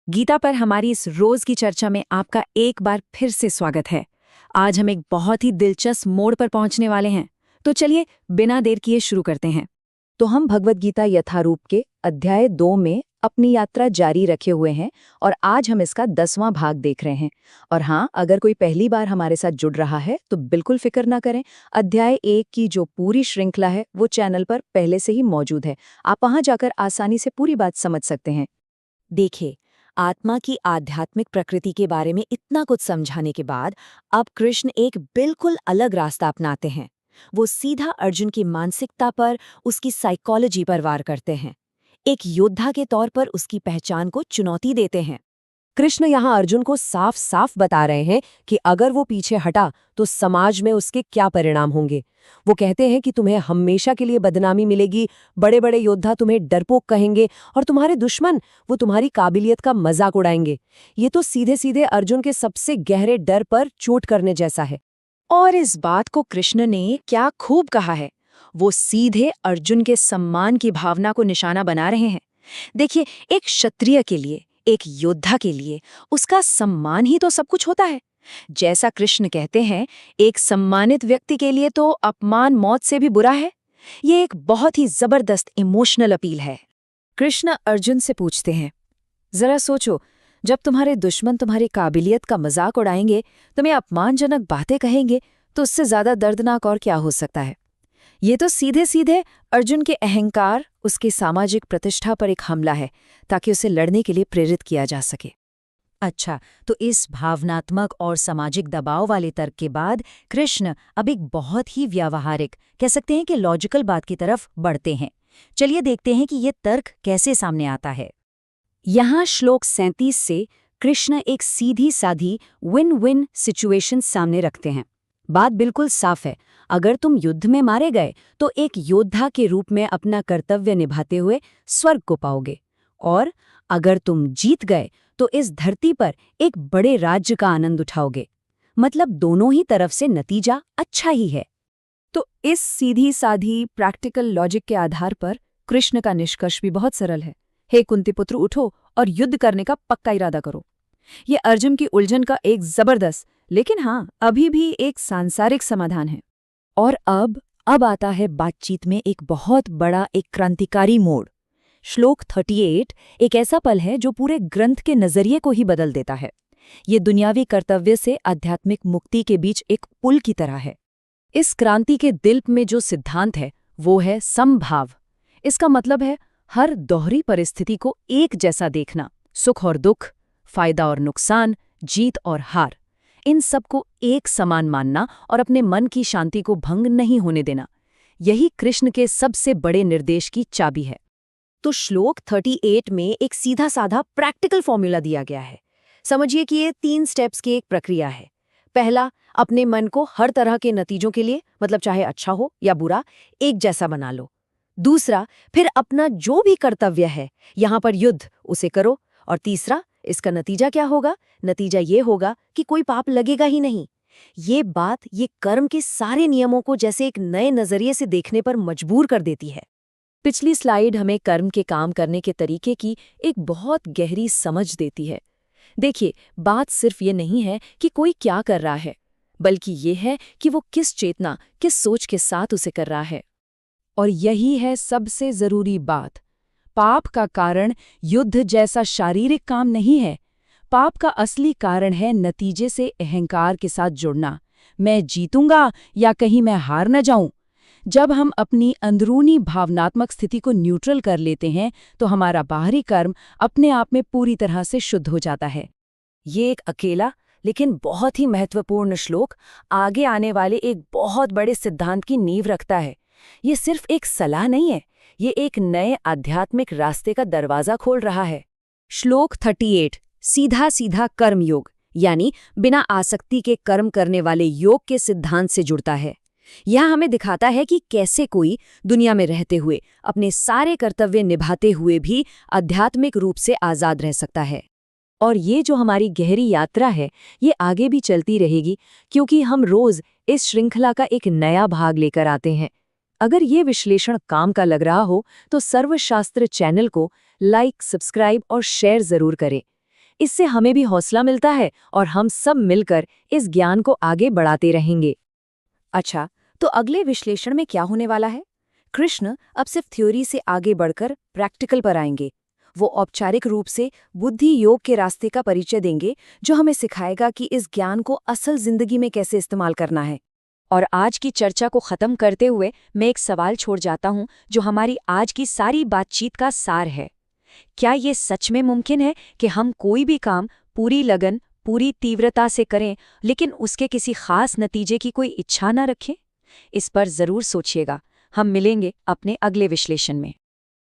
गीता पर हमारी इस रोज की चर्चा में आपका एक बार फिर से स्वागत है। आज हम एक बहुत ही दिलचस्प मोड़ पर पहुंचने वाले हैं, तो चलिए बिना देर किए शुरू करते हैं। तो हम भगवद गीता यथारूप के अध्याय 2 में अपनी यात्रा जारी रखे हुए हैं और आज हम इसका 10वां भाग देख रहे हैं। और हाँ, अगर कोई पहली बार हमारे साथ जुड़ रहा है तो बिल्कुल फिक्र ना करें। अध्याय 1 की जो पूरी श्रृंखला है वो चैनल पर पहले से ही मौजूद है। आप वहां जाकर आसानी से पूरी बात समझ सकते हैं। देखिए, आत्मा की आध्यात्मिक प्रकृति के बारे में इतना कुछ समझाने के बाद अब कृष्ण एक बिल्कुल अलग रास्ता अपनाते हैं। वो सीधा अर्जुन की मानसिकता पर, उसकी साइकोलॉजी पर वार करते हैं। एक योद्धा के तौर पर उसकी पहचान को चुनौती देते हैं। कृष्ण यहाँ अर्जुन को साफ साफ बता रहे हैं कि अगर वो पीछे हटा तो समाज में उसके क्या परिणाम होंगे। वो कहते हैं कि तुम्हें हमेशा के लिए बदनामी मिलेगी, बड़े बड़े योद्धा तुम्हें डरपोक कहेंगे और तुम्हारे दुश्मन वो तुम्हारी काबिलियत का मजाक उड़ाएंगे। ये तो सीधे सीधे अर्जुन के सबसे गहरे डर पर चोट करने जैसा है। और इस बात को कृष्ण ने क्या खूब कहा है। वो सीधे अर्जुन के सम्मान की भावना को निशाना बना रहे हैं। देखिए, एक क्षत्रिय के लिए, एक योद्धा के लिए उसका सम्मान ही तो सब कुछ होता है। जैसा कृष्ण कहते हैं, एक सम्मानित व्यक्ति के लिए तो अपमान मौत से भी बुरा है। ये एक बहुत ही जबरदस्त इमोशनल अपील है। कृष्ण अर्जुन से पूछते हैं, जरा सोचो, जब तुम्हारे दुश्मन तुम्हारी काबिलियत का मजाक उड़ाएंगे, तुम्हें अपमानजनक बातें कहेंगे, तो उससे ज्यादा दर्दनाक और क्या हो सकता है। ये तो सीधे सीधे अर्जुन के अहंकार, उसकी सामाजिक प्रतिष्ठा पर एक हमला है, ताकि उसे लड़ने के लिए प्रेरित किया जा सके। अच्छा, तो इस भावनात्मक और सामाजिक दबाव वाले तर्क के बाद कृष्ण अब एक बहुत ही व्यावहारिक, कह सकते हैं कि लॉजिकल बात की तरफ बढ़ते हैं। चलिए देखते हैं कि ये तर्क कैसे सामने आता है। यहाँ श्लोक 37 से कृष्ण एक सीधी साधी विन विन सिचुएशन सामने रखते हैं। बात बिल्कुल साफ है, अगर तुम युद्ध में मारे गए तो एक योद्धा के रूप में अपना कर्तव्य निभाते हुए स्वर्ग को पाओगे, और अगर तुम जीत गए तो इस धरती पर एक बड़े राज्य का आनंद उठाओगे। मतलब दोनों ही तरफ से नतीजा अच्छा ही है। तो इस सीधी साधी प्रैक्टिकल लॉजिक के आधार पर कृष्ण का निष्कर्ष भी बहुत सरल है। हे कुंतीपुत्र, उठो और युद्ध करने का पक्का इरादा करो। ये अर्जुन की उलझन का एक जबरदस्त, लेकिन हाँ, अभी भी एक सांसारिक समाधान है। और अब आता है बातचीत में एक बहुत बड़ा, एक क्रांतिकारी मोड़। श्लोक 38 एक ऐसा पल है जो पूरे ग्रंथ के नजरिए को ही बदल देता है। ये दुनियावी कर्तव्य से आध्यात्मिक मुक्ति के बीच एक पुल की तरह है। इस क्रांति के दिल में जो सिद्धांत है वो है समभाव। इसका मतलब है हर दोहरी परिस्थिति को एक जैसा देखना, सुख और दुख, फायदा और नुकसान, जीत और हार, इन सबको एक समान मानना और अपने मन की शांति को भंग नहीं होने देना। यही कृष्ण के सबसे बड़े निर्देश की चाबी है। तो श्लोक 38 में एक सीधा साधा प्रैक्टिकल फॉर्मूला दिया गया है। समझिए कि ये 3 स्टेप्स की एक प्रक्रिया है। पहला, अपने मन को हर तरह के नतीजों के लिए, मतलब चाहे अच्छा हो या बुरा, एक जैसा बना लो। दूसरा, फिर अपना जो भी कर्तव्य है, यहाँ पर युद्ध, उसे करो। और तीसरा, इसका नतीजा क्या होगा? नतीजा ये होगा कि कोई पाप लगेगा ही नहीं। ये कर्म के सारे नियमों को जैसे एक नए नजरिए से देखने पर मजबूर कर देती है। पिछली स्लाइड हमें कर्म के काम करने के तरीके की एक बहुत गहरी समझ देती है। देखिए, बात सिर्फ ये नहीं है कि कोई क्या कर रहा है, बल्कि ये है कि वो किस चेतना, किस सोच के साथ उसे कर रहा है। और यही है सबसे जरूरी बात। पाप का कारण युद्ध जैसा शारीरिक काम नहीं है। पाप का असली कारण है नतीजे से अहंकार के साथ जुड़ना। मैं जीतूंगा या कहीं मैं हार न जाऊं। जब हम अपनी अंदरूनी भावनात्मक स्थिति को न्यूट्रल कर लेते हैं तो हमारा बाहरी कर्म अपने आप में पूरी तरह से शुद्ध हो जाता है। ये एक अकेला लेकिन बहुत ही महत्वपूर्ण श्लोक आगे आने वाले एक बहुत बड़े सिद्धांत की नींव रखता है। ये सिर्फ एक सलाह नहीं है, ये एक नए आध्यात्मिक रास्ते का दरवाजा खोल रहा है। श्लोक 38 सीधा सीधा कर्मयोग, यानी बिना आसक्ति के कर्म करने वाले योग के सिद्धांत से जुड़ता है। यह हमें दिखाता है कि कैसे कोई दुनिया में रहते हुए अपने सारे कर्तव्य निभाते हुए भी आध्यात्मिक रूप से आजाद रह सकता है। और ये जो हमारी गहरी यात्रा है, ये आगे भी चलती रहेगी, क्योंकि हम रोज इस श्रृंखला का एक नया भाग लेकर आते हैं। अगर ये विश्लेषण काम का लग रहा हो तो सर्वशास्त्र चैनल को लाइक, सब्सक्राइब और शेयर जरूर करें। इससे हमें भी हौसला मिलता है और हम सब मिलकर इस ज्ञान को आगे बढ़ाते रहेंगे। अच्छा, तो अगले विश्लेषण में क्या होने वाला है? कृष्ण अब सिर्फ थ्योरी से आगे बढ़कर प्रैक्टिकल पर आएंगे। वो औपचारिक रूप से बुद्धि योग के रास्ते का परिचय देंगे, जो हमें सिखाएगा कि इस ज्ञान को असल जिंदगी में कैसे इस्तेमाल करना है। और आज की चर्चा को खत्म करते हुए मैं एक सवाल छोड़ जाता हूं, जो हमारी आज की सारी बातचीत का सार है। क्या ये सच में मुमकिन है कि हम कोई भी काम पूरी लगन, पूरी तीव्रता से करें, लेकिन उसके किसी खास नतीजे की कोई इच्छा न रखें? इस पर जरूर सोचिएगा। हम मिलेंगे अपने अगले विश्लेषण में।